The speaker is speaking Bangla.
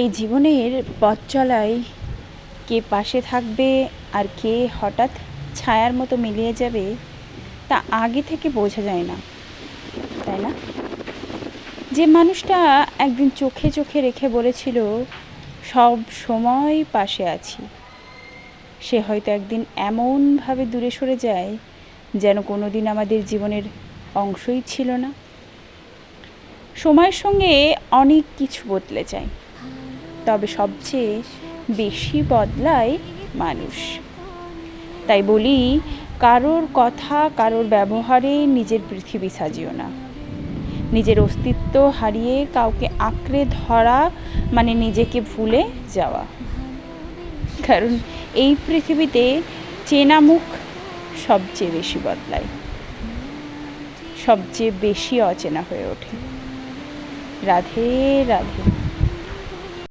এই জীবনের পথ চলায় কে পাশে থাকবে আর কে হঠাৎ ছায়ার মতো মিলিয়ে যাবে তা আগে থেকে বোঝা যায় না, তাই না? যে মানুষটা একদিন চোখে চোখে রেখে বলেছিল সব সময় পাশে আছি, সে হয়তো একদিন এমনভাবে দূরে সরে যায় যেন কোনো দিন আমাদের জীবনের অংশই ছিল না। সময়ের সঙ্গে অনেক কিছু বদলে যায়, তবে সবচেয়ে বেশি বদলায় মানুষ। তাই বলি, কারোর কথা কারোর ব্যবহারে নিজের পৃথিবী সাজিও না। নিজের অস্তিত্ব হারিয়ে কাউকে আঁকড়ে ধরা মানে নিজেকে ভুলে যাওয়া। কারণ এই পৃথিবীতে চেনা মুখ সবচেয়ে বেশি বদলায়, সবচেয়ে বেশি অচেনা হয়ে ওঠে। রাধে রাধে।